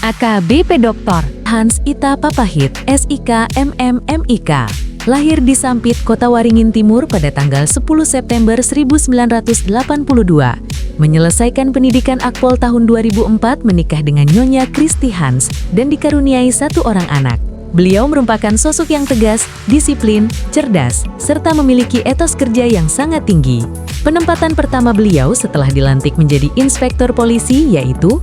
AKBP Dr. Hans Ita Papahit, SIK MMMIK, lahir di Sampit, Kota Waringin Timur pada tanggal 10 September 1982. Menyelesaikan pendidikan Akpol tahun 2004, menikah dengan Nyonya Kristi Hans, dan dikaruniai satu orang anak. Beliau merupakan sosok yang tegas, disiplin, cerdas, serta memiliki etos kerja yang sangat tinggi. Penempatan pertama beliau setelah dilantik menjadi inspektur polisi yaitu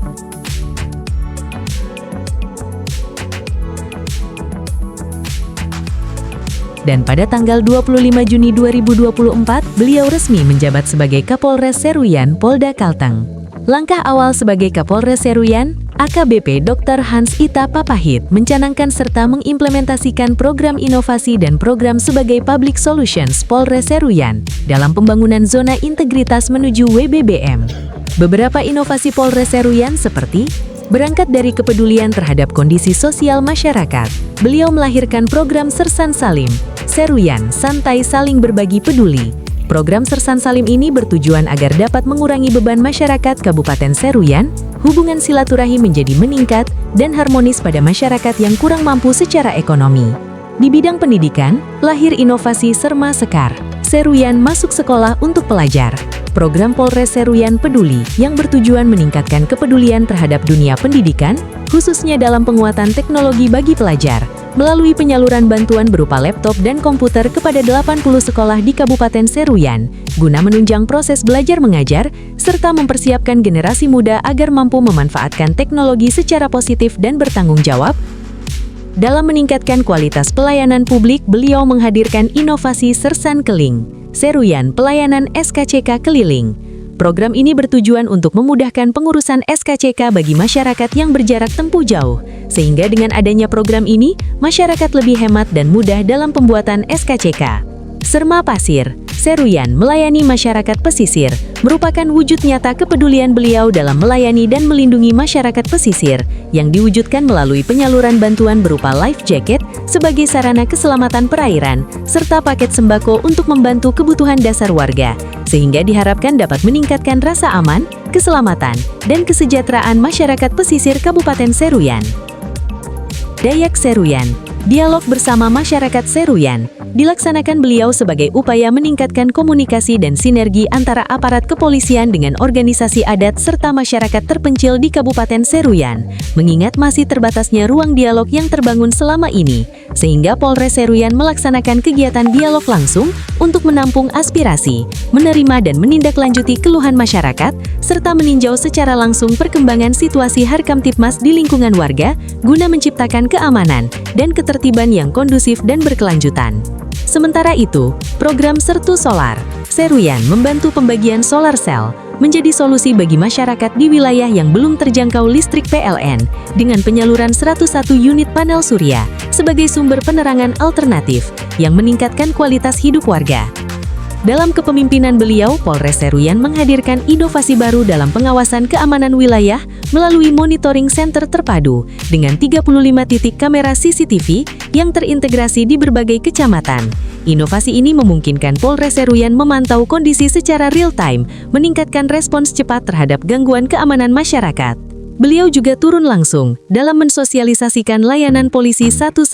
dan pada tanggal 25 Juni 2024, beliau resmi menjabat sebagai Kapolres Seruyan, Polda Kalteng. Langkah awal sebagai Kapolres Seruyan, AKBP Dr. Hans Ita Papahit mencanangkan serta mengimplementasikan program inovasi dan program sebagai Public Solutions Polres Seruyan dalam pembangunan zona integritas menuju WBBM. Beberapa inovasi Polres Seruyan seperti berangkat dari kepedulian terhadap kondisi sosial masyarakat, beliau melahirkan program Sersan Salim, Seruyan Santai Saling Berbagi Peduli. Program Sersan Salim ini bertujuan agar dapat mengurangi beban masyarakat Kabupaten Seruyan, hubungan silaturahim menjadi meningkat, dan harmonis pada masyarakat yang kurang mampu secara ekonomi. Di bidang pendidikan, lahir inovasi Serma Sekar, Seruyan Masuk Sekolah untuk Pelajar. Program Polres Seruyan Peduli yang bertujuan meningkatkan kepedulian terhadap dunia pendidikan, khususnya dalam penguatan teknologi bagi pelajar, melalui penyaluran bantuan berupa laptop dan komputer kepada 80 sekolah di Kabupaten Seruyan, guna menunjang proses belajar mengajar, serta mempersiapkan generasi muda agar mampu memanfaatkan teknologi secara positif dan bertanggung jawab. Dalam meningkatkan kualitas pelayanan publik, beliau menghadirkan inovasi Sersan Keling, Seruyan Pelayanan SKCK Keliling. Program ini bertujuan untuk memudahkan pengurusan SKCK bagi masyarakat yang berjarak tempuh jauh, sehingga dengan adanya program ini, masyarakat lebih hemat dan mudah dalam pembuatan SKCK. Serma Pasir, Seruyan melayani masyarakat pesisir, merupakan wujud nyata kepedulian beliau dalam melayani dan melindungi masyarakat pesisir, yang diwujudkan melalui penyaluran bantuan berupa life jacket sebagai sarana keselamatan perairan, serta paket sembako untuk membantu kebutuhan dasar warga, sehingga diharapkan dapat meningkatkan rasa aman, keselamatan, dan kesejahteraan masyarakat pesisir Kabupaten Seruyan. Dayak Seruyan, dialog bersama masyarakat Seruyan, dilaksanakan beliau sebagai upaya meningkatkan komunikasi dan sinergi antara aparat kepolisian dengan organisasi adat serta masyarakat terpencil di Kabupaten Seruyan, mengingat masih terbatasnya ruang dialog yang terbangun selama ini, sehingga Polres Seruyan melaksanakan kegiatan dialog langsung untuk menampung aspirasi, menerima dan menindaklanjuti keluhan masyarakat, serta meninjau secara langsung perkembangan situasi Harkamtipmas di lingkungan warga, guna menciptakan keamanan dan ketertiban yang kondusif dan berkelanjutan. Sementara itu, program Sertu Solar, Seruyan membantu pembagian solar cell, menjadi solusi bagi masyarakat di wilayah yang belum terjangkau listrik PLN, dengan penyaluran 101 unit panel surya, sebagai sumber penerangan alternatif, yang meningkatkan kualitas hidup warga. Dalam kepemimpinan beliau, Polres Seruyan menghadirkan inovasi baru dalam pengawasan keamanan wilayah melalui monitoring center terpadu dengan 35 titik kamera CCTV yang terintegrasi di berbagai kecamatan. Inovasi ini memungkinkan Polres Seruyan memantau kondisi secara real-time, meningkatkan respons cepat terhadap gangguan keamanan masyarakat. Beliau juga turun langsung dalam mensosialisasikan layanan polisi 110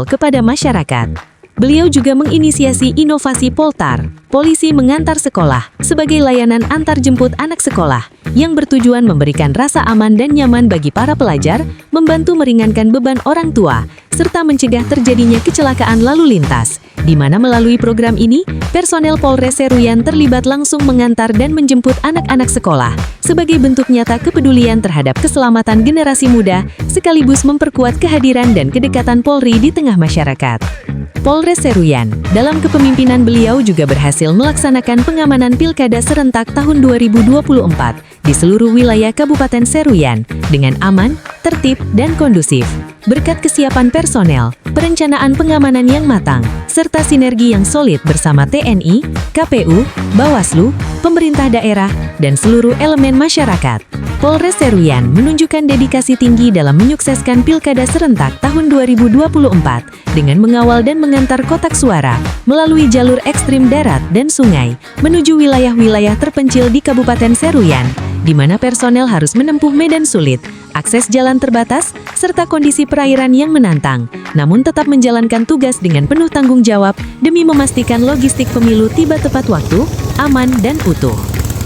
kepada masyarakat. Beliau juga menginisiasi inovasi Poltar, polisi mengantar sekolah, sebagai layanan antar jemput anak sekolah, yang bertujuan memberikan rasa aman dan nyaman bagi para pelajar, membantu meringankan beban orang tua, serta mencegah terjadinya kecelakaan lalu lintas, di mana melalui program ini, personel Polres Seruyan terlibat langsung mengantar dan menjemput anak-anak sekolah, sebagai bentuk nyata kepedulian terhadap keselamatan generasi muda, sekaligus memperkuat kehadiran dan kedekatan Polri di tengah masyarakat. Polres Seruyan, dalam kepemimpinan beliau juga berhasil melaksanakan pengamanan Pilkada serentak tahun 2024 di seluruh wilayah Kabupaten Seruyan dengan aman, tertib, dan kondusif. Berkat kesiapan personel, perencanaan pengamanan yang matang, serta sinergi yang solid bersama TNI, KPU, Bawaslu, pemerintah daerah, dan seluruh elemen masyarakat, Polres Seruyan menunjukkan dedikasi tinggi dalam menyukseskan Pilkada serentak tahun 2024 dengan mengawal dan mengantar kotak suara melalui jalur ekstrim darat dan sungai menuju wilayah-wilayah terpencil di Kabupaten Seruyan, di mana personel harus menempuh medan sulit akses jalan terbatas, serta kondisi perairan yang menantang, namun tetap menjalankan tugas dengan penuh tanggung jawab demi memastikan logistik pemilu tiba tepat waktu, aman, dan utuh.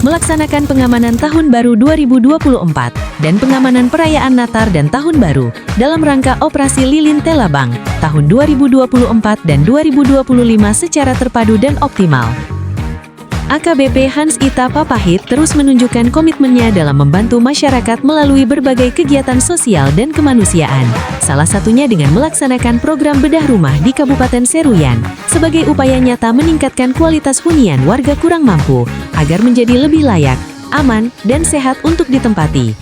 Melaksanakan pengamanan Tahun Baru 2024 dan pengamanan perayaan Natal dan Tahun Baru dalam rangka Operasi Lilin Telabang tahun 2024 dan 2025 secara terpadu dan optimal. AKBP Hans Ita Papahit terus menunjukkan komitmennya dalam membantu masyarakat melalui berbagai kegiatan sosial dan kemanusiaan, salah satunya dengan melaksanakan program bedah rumah di Kabupaten Seruyan, sebagai upaya nyata meningkatkan kualitas hunian warga kurang mampu, agar menjadi lebih layak, aman, dan sehat untuk ditempati.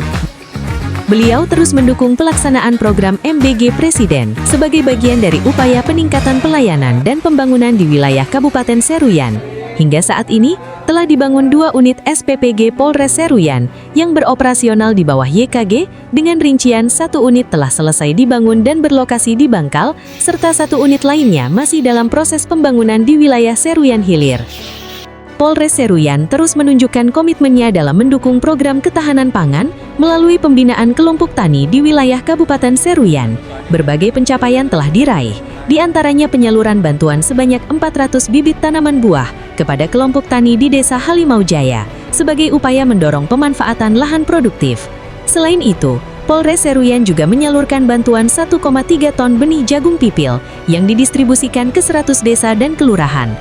Beliau terus mendukung pelaksanaan program MBG Presiden sebagai bagian dari upaya peningkatan pelayanan dan pembangunan di wilayah Kabupaten Seruyan. Hingga saat ini, telah dibangun 2 unit SPPG Polres Seruyan yang beroperasional di bawah YKG, dengan rincian 1 unit telah selesai dibangun dan berlokasi di Bangkal, serta 1 unit lainnya masih dalam proses pembangunan di wilayah Seruyan Hilir. Polres Seruyan terus menunjukkan komitmennya dalam mendukung program ketahanan pangan melalui pembinaan kelompok tani di wilayah Kabupaten Seruyan. Berbagai pencapaian telah diraih, di antaranya penyaluran bantuan sebanyak 400 bibit tanaman buah kepada kelompok tani di Desa Halimau Jaya sebagai upaya mendorong pemanfaatan lahan produktif. Selain itu, Polres Seruyan juga menyalurkan bantuan 1,3 ton benih jagung pipil yang didistribusikan ke 100 desa dan kelurahan.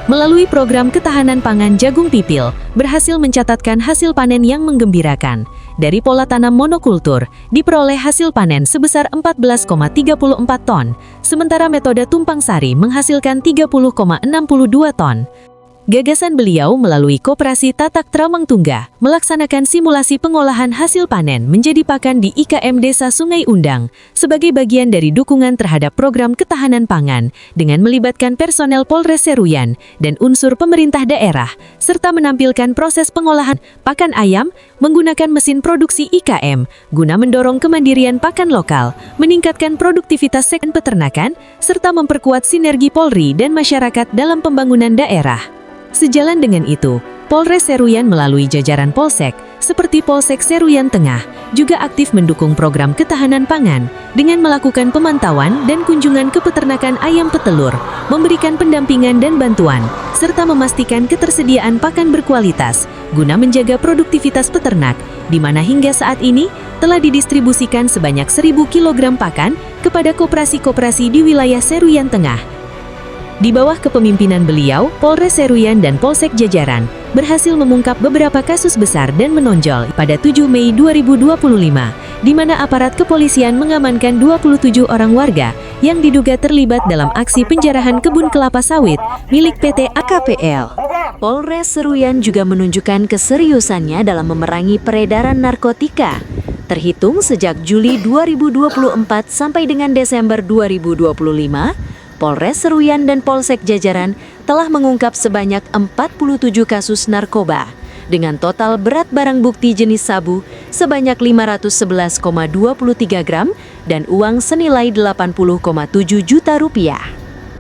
Melalui program ketahanan pangan jagung pipil, berhasil mencatatkan hasil panen yang menggembirakan. Dari pola tanam monokultur, diperoleh hasil panen sebesar 14,34 ton, sementara metode tumpang sari menghasilkan 30,62 ton. Gagasan beliau melalui Koperasi Tatak Tramang Tungga melaksanakan simulasi pengolahan hasil panen menjadi pakan di IKM Desa Sungai Undang sebagai bagian dari dukungan terhadap program ketahanan pangan dengan melibatkan personel Polres Seruyan dan unsur pemerintah daerah, serta menampilkan proses pengolahan pakan ayam menggunakan mesin produksi IKM guna mendorong kemandirian pakan lokal, meningkatkan produktivitas sektor peternakan, serta memperkuat sinergi Polri dan masyarakat dalam pembangunan daerah. Sejalan dengan itu, Polres Seruyan melalui jajaran Polsek, seperti Polsek Seruyan Tengah, juga aktif mendukung program ketahanan pangan dengan melakukan pemantauan dan kunjungan ke peternakan ayam petelur, memberikan pendampingan dan bantuan, serta memastikan ketersediaan pakan berkualitas, guna menjaga produktivitas peternak, di mana hingga saat ini telah didistribusikan sebanyak 1.000 kg pakan kepada koperasi-koperasi di wilayah Seruyan Tengah. Di bawah kepemimpinan beliau, Polres Seruyan dan Polsek jajaran berhasil mengungkap beberapa kasus besar dan menonjol pada 7 Mei 2025, di mana aparat kepolisian mengamankan 27 orang warga yang diduga terlibat dalam aksi penjarahan kebun kelapa sawit milik PT AKPL. Polres Seruyan juga menunjukkan keseriusannya dalam memerangi peredaran narkotika. Terhitung sejak Juli 2024 sampai dengan Desember 2025, Polres Seruyan dan Polsek jajaran telah mengungkap sebanyak 47 kasus narkoba, dengan total berat barang bukti jenis sabu sebanyak 511,23 gram dan uang senilai 80,7 juta rupiah.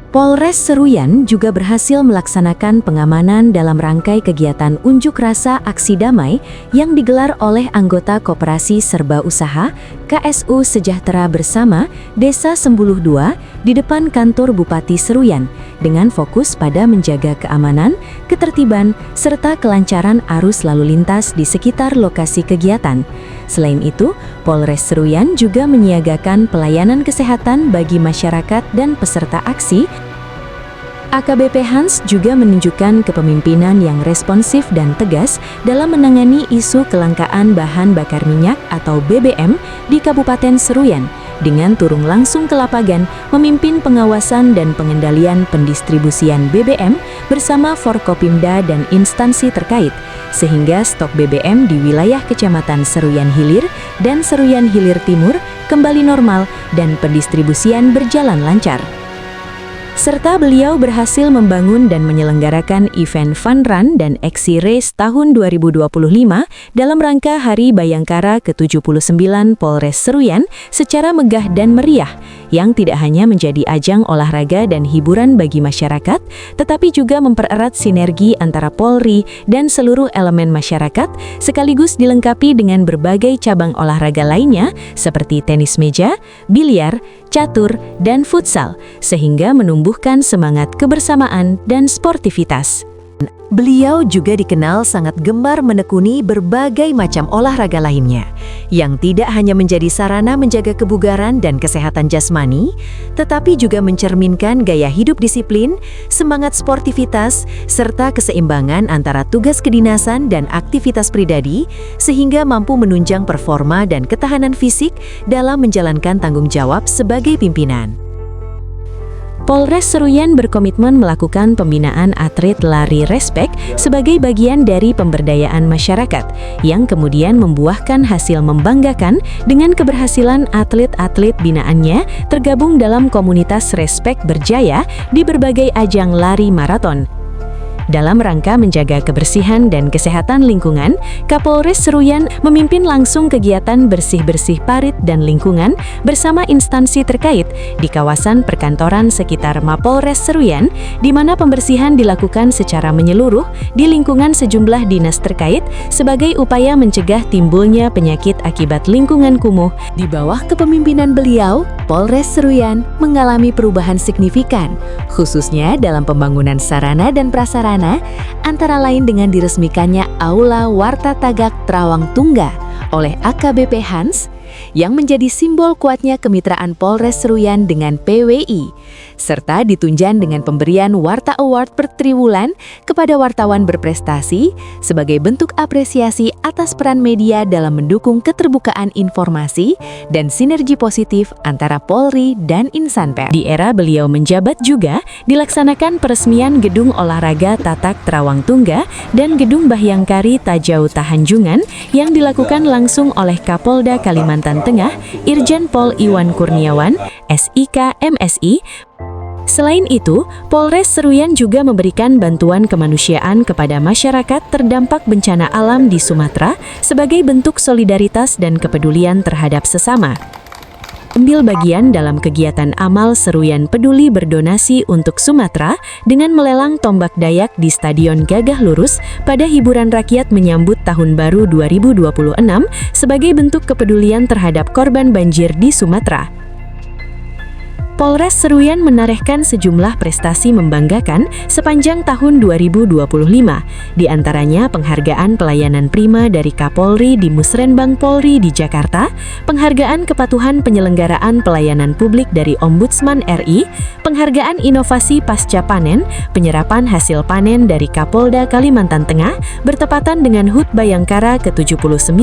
Polres Seruyan juga berhasil melaksanakan pengamanan dalam rangkai kegiatan unjuk rasa aksi damai yang digelar oleh anggota Koperasi Serba Usaha KSU Sejahtera Bersama Desa Sembuluh 2 di depan kantor Bupati Seruyan dengan fokus pada menjaga keamanan, ketertiban, serta kelancaran arus lalu lintas di sekitar lokasi kegiatan. Selain itu, Polres Seruyan juga menyiagakan pelayanan kesehatan bagi masyarakat dan peserta aksi. AKBP Hans juga menunjukkan kepemimpinan yang responsif dan tegas dalam menangani isu kelangkaan bahan bakar minyak atau BBM di Kabupaten Seruyan, dengan turun langsung ke lapangan memimpin pengawasan dan pengendalian pendistribusian BBM bersama Forkopimda dan instansi terkait, sehingga stok BBM di wilayah Kecamatan Seruyan Hilir dan Seruyan Hilir Timur kembali normal dan pendistribusian berjalan lancar. Serta beliau berhasil membangun dan menyelenggarakan event Fun Run dan Aksi Race tahun 2025 dalam rangka Hari Bayangkara ke-79 Polres Seruyan secara megah dan meriah, yang tidak hanya menjadi ajang olahraga dan hiburan bagi masyarakat, tetapi juga mempererat sinergi antara Polri dan seluruh elemen masyarakat, sekaligus dilengkapi dengan berbagai cabang olahraga lainnya seperti tenis meja, biliar, catur, dan futsal, sehingga menumbuhkan semangat kebersamaan dan sportivitas. Beliau juga dikenal sangat gemar menekuni berbagai macam olahraga lainnya, yang tidak hanya menjadi sarana menjaga kebugaran dan kesehatan jasmani, tetapi juga mencerminkan gaya hidup disiplin, semangat sportivitas, serta keseimbangan antara tugas kedinasan dan aktivitas pribadi, sehingga mampu menunjang performa dan ketahanan fisik dalam menjalankan tanggung jawab sebagai pimpinan. Polres Seruyan berkomitmen melakukan pembinaan atlet lari respek sebagai bagian dari pemberdayaan masyarakat, yang kemudian membuahkan hasil membanggakan dengan keberhasilan atlet-atlet binaannya tergabung dalam komunitas respek berjaya di berbagai ajang lari maraton. Dalam rangka menjaga kebersihan dan kesehatan lingkungan, Kapolres Seruyan memimpin langsung kegiatan bersih-bersih parit dan lingkungan bersama instansi terkait di kawasan perkantoran sekitar Mapolres Seruyan, di mana pembersihan dilakukan secara menyeluruh di lingkungan sejumlah dinas terkait sebagai upaya mencegah timbulnya penyakit akibat lingkungan kumuh. Di bawah kepemimpinan beliau, Polres Seruyan mengalami perubahan signifikan, khususnya dalam pembangunan sarana dan prasarana, antara lain dengan diresmikannya Aula Warta Tagak Trawang Tungga oleh AKBP Hans, yang menjadi simbol kuatnya kemitraan Polres Seruyan dengan PWI, serta ditunjang dengan pemberian Warta Award per triwulan kepada wartawan berprestasi sebagai bentuk apresiasi atas peran media dalam mendukung keterbukaan informasi dan sinergi positif antara Polri dan insan pers. Di era beliau menjabat juga dilaksanakan peresmian Gedung Olahraga Tatak Trawang Tungga dan Gedung Bahyangkari Tajau Tahanjungan yang dilakukan langsung oleh Kapolda Kalimantan Tengah, Irjen Pol Iwan Kurniawan, SIK MSI. Selain itu, Polres Seruyan juga memberikan bantuan kemanusiaan kepada masyarakat terdampak bencana alam di Sumatera sebagai bentuk solidaritas dan kepedulian terhadap sesama. Ambil bagian dalam kegiatan amal Seruyan Peduli berdonasi untuk Sumatera dengan melelang tombak Dayak di Stadion Gagah Lurus pada hiburan rakyat menyambut Tahun Baru 2026 sebagai bentuk kepedulian terhadap korban banjir di Sumatera. Polres Seruyan menorehkan sejumlah prestasi membanggakan sepanjang tahun 2025, di antaranya penghargaan pelayanan prima dari Kapolri di Musrenbang Polri di Jakarta, penghargaan kepatuhan penyelenggaraan pelayanan publik dari Ombudsman RI, penghargaan inovasi pasca panen, penyerapan hasil panen dari Kapolda Kalimantan Tengah bertepatan dengan HUT Bayangkara ke-79,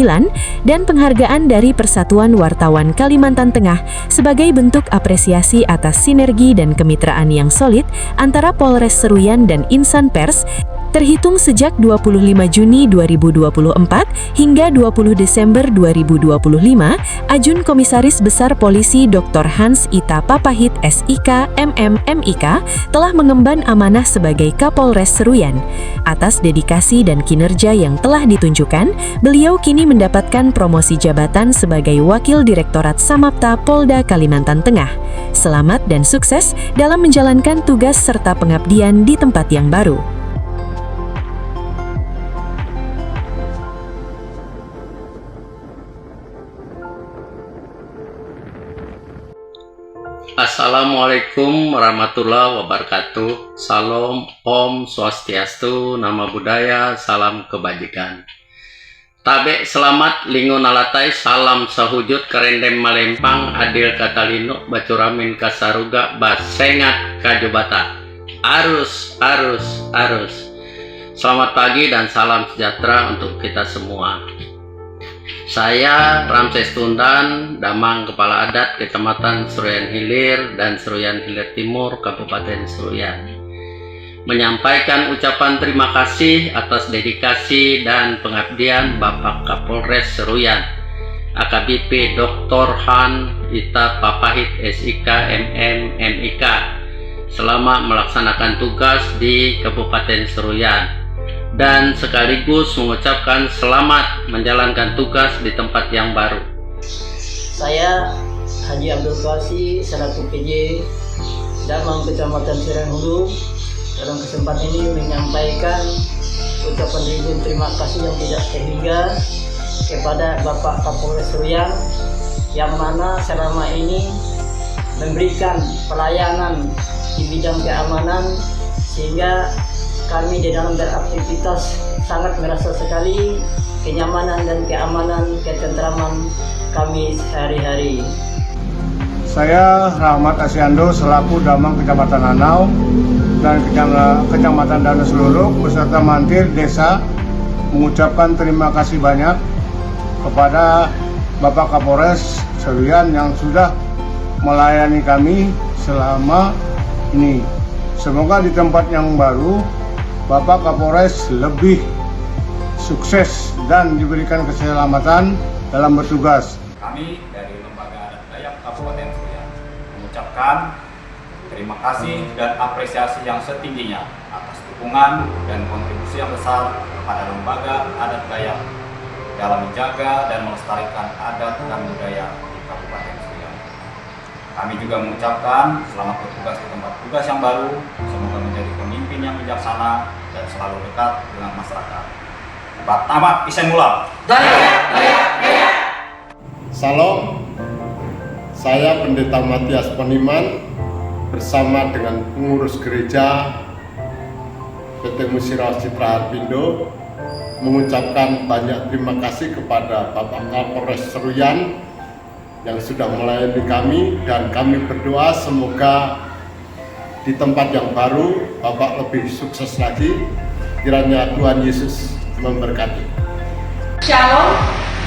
dan penghargaan dari Persatuan Wartawan Kalimantan Tengah sebagai bentuk apresiasi atas sinergi dan kemitraan yang solid antara Polres Seruyan dan insan pers terhitung sejak 25 Juni 2024 hingga 20 Desember 2025. Ajun Komisaris Besar Polisi Dr. Hans Ita Papahit SIK MMIK telah mengemban amanah sebagai Kapolres Seruyan. Atas dedikasi dan kinerja yang telah ditunjukkan, beliau kini mendapatkan promosi jabatan sebagai Wakil Direktorat Samapta Polda Kalimantan Tengah. Selamat dan sukses dalam menjalankan tugas serta pengabdian di tempat yang baru. Assalamualaikum warahmatullahi wabarakatuh. Salam, Om Swastiastu, Nama Budaya, Salam Kebajikan. Tabe selamat lingun alatai, salam sahujud kerendem malempang, adil katalino, bacuramin kasaruga, basengat kajobata. Arus. Selamat pagi dan salam sejahtera untuk kita semua. Saya Ramses Tundan, Damang Kepala Adat Kecamatan Seruyan Hilir dan Seruyan Hilir Timur, Kabupaten Seruyan, menyampaikan ucapan terima kasih atas dedikasi dan pengabdian Bapak Kapolres Seruyan, AKBP Dr. Han Ita Papahit SIK MMIK, selama melaksanakan tugas di Kabupaten Seruyan, dan sekaligus mengucapkan selamat menjalankan tugas di tempat yang baru. Saya Haji Abdul Qasi selaku PJ Damang Kecamatan Surean Hulu dalam kesempatan ini menyampaikan ucapan ribuan terima kasih yang tidak terhingga kepada Bapak Kapolres Seruyan yang mana selama ini memberikan pelayanan di bidang keamanan sehingga kami di dalam beraktivitas sangat merasa sekali kenyamanan dan keamanan, ketentraman kami sehari-hari. Saya Rahmat Asyando selaku Damang Kecamatan Lanau dan Kecamatan Danau Seluruk beserta Mantir Desa mengucapkan terima kasih banyak kepada Bapak Kapolres Seruyan yang sudah melayani kami selama ini. Semoga di tempat yang baru Bapak Kapolres lebih sukses dan diberikan keselamatan dalam bertugas. Kami dari Lembaga Adat Dayak Kabupaten Seruyan mengucapkan terima kasih dan apresiasi yang setingginya atas dukungan dan kontribusi yang besar kepada Lembaga Adat Dayak dalam menjaga dan melestarikan adat dan budaya di Kabupaten Seruyan. Kami juga mengucapkan selamat bertugas di tempat tugas yang baru, semoga menjadi pemimpin yang bijaksana dan selalu dekat dengan masyarakat. Pak Tamat Isen Mula. Salam, saya Pendeta Matias Poniman bersama dengan pengurus gereja PT Musira Citra Harpindo mengucapkan banyak terima kasih kepada Bapak Kapolres Seruyan yang sudah melayani kami, dan kami berdoa semoga di tempat yang baru Bapak lebih sukses lagi. Kiranya Tuhan Yesus memberkati. Shalom,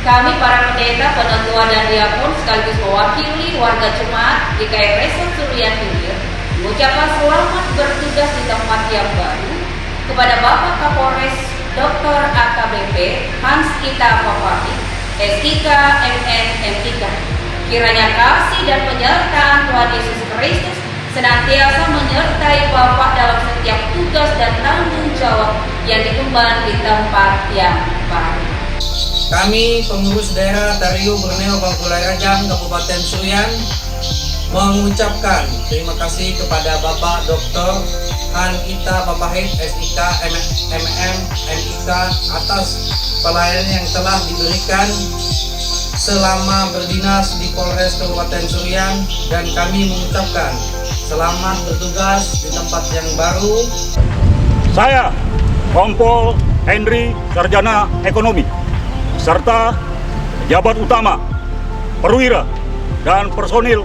kami para pendeta, penatua dan diakon sekaligus mewakili warga jemaat GKI Resort Suruyan Hilir mengucapkan selamat bertugas di tempat yang baru kepada Bapak Kapolres Dr. AKBP Hans Ita Papahit, SIK MN MIK. Kiranya kasih dan penyertaan Tuhan Yesus Kristus senantiasa menyertai Bapak dalam setiap tugas dan tanggung jawab yang diemban di tempat yang baru. Kami pengurus daerah Tario Borneo Bangkulai Rajang Kabupaten Seruyan mengucapkan terima kasih kepada Bapak Dr. Han Ita Papahit SIK MM MIK atas pelayanan yang telah diberikan selama berdinas di Polres Kabupaten Seruyan, dan kami mengucapkan selamat bertugas di tempat yang baru. Saya Kompol Henry Sarjana Ekonomi serta pejabat utama, perwira dan personil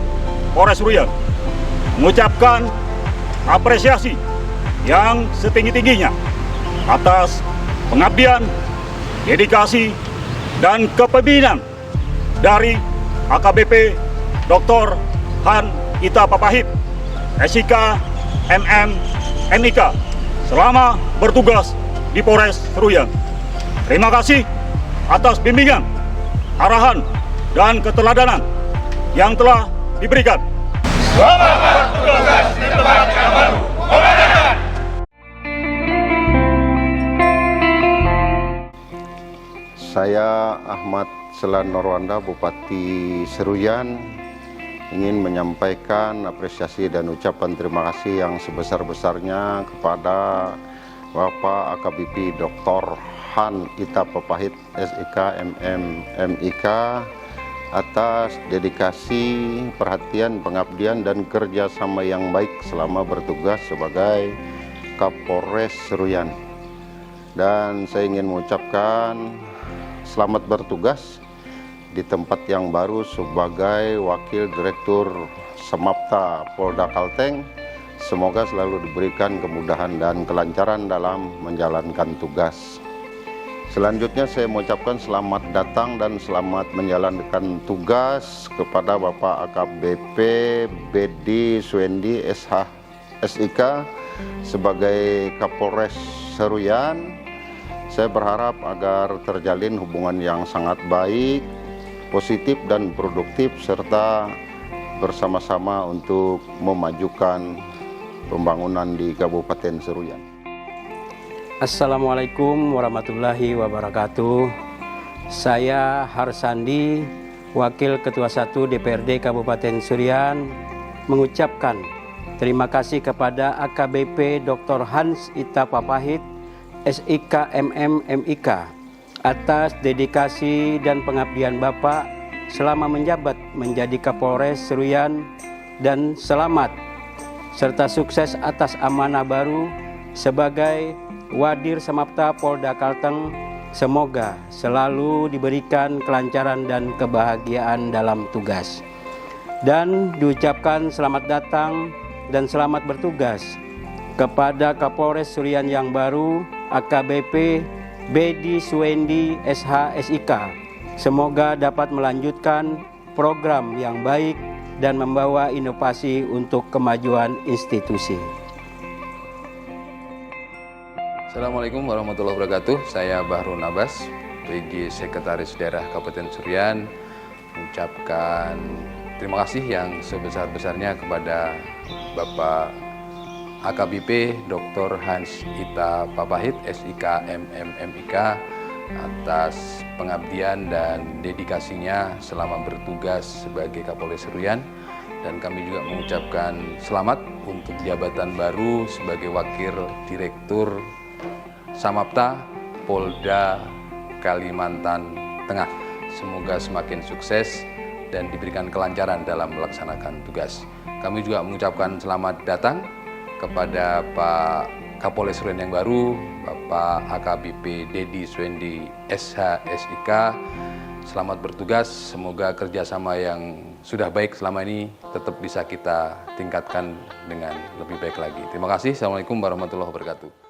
Polres Seruyan mengucapkan apresiasi yang setinggi-tingginya atas pengabdian, dedikasi, dan kepemimpinan dari AKBP Dr. Han Ita Papahit SIK MM MIK selama bertugas di Polres Seruyan. Terima kasih atas bimbingan, arahan, dan keteladanan yang telah diberikan. Selamat bertugas di tempat yang baru. Komandan! Saya Ahmad Selan Norwanda, Bupati Seruyan, ingin menyampaikan apresiasi dan ucapan terima kasih yang sebesar-besarnya kepada Bapak AKBP Dr. Han Ita Papahit SIK MM MIK atas dedikasi, perhatian, pengabdian, dan kerjasama yang baik selama bertugas sebagai Kapolres Seruyan. Dan saya ingin mengucapkan selamat bertugas di tempat yang baru sebagai Wakil Direktur Semapta Polda Kalteng. Semoga selalu diberikan kemudahan dan kelancaran dalam menjalankan tugas. Selanjutnya saya mengucapkan selamat datang dan selamat menjalankan tugas kepada Bapak AKBP Bedi Suendi SH SIK sebagai Kapolres Seruyan. Saya berharap agar terjalin hubungan yang sangat baik, positif dan produktif, serta bersama-sama untuk memajukan pembangunan di Kabupaten Seruyan. Assalamualaikum warahmatullahi wabarakatuh. Saya Harsandi Wakil Ketua 1 DPRD Kabupaten Surian mengucapkan terima kasih kepada AKBP Dr. Hans Ita Papahit, SIK MM MIK, atas dedikasi dan pengabdian Bapak selama menjabat menjadi Kapolres Seruyan, dan selamat serta sukses atas amanah baru sebagai Wadir Samapta Polda Kalteng. Semoga selalu diberikan kelancaran dan kebahagiaan dalam tugas. Dan diucapkan selamat datang dan selamat bertugas kepada Kapolres Surian yang baru, AKBP Bedi Suwendi SH SIK. Semoga dapat melanjutkan program yang baik dan membawa inovasi untuk kemajuan institusi. Assalamualaikum warahmatullahi wabarakatuh. Saya Bahrun Abbas, PJ Sekretaris Daerah Kabupaten Surian, mengucapkan terima kasih yang sebesar-besarnya kepada Bapak AKBP Dr. Hans Ita Papahit, SIK MM MIK, atas pengabdian dan dedikasinya selama bertugas sebagai Kapolres Seruyan. Dan kami juga mengucapkan selamat untuk jabatan baru sebagai Wakil Direktur Samapta Polda Kalimantan Tengah. Semoga semakin sukses dan diberikan kelancaran dalam melaksanakan tugas. Kami juga mengucapkan selamat datang kepada Pak Kapolres Surian yang baru, Bapak AKBP Dedi Suwendi SH SIK. Selamat bertugas, semoga kerjasama yang sudah baik selama ini tetap bisa kita tingkatkan dengan lebih baik lagi. Terima kasih. Assalamualaikum warahmatullahi wabarakatuh.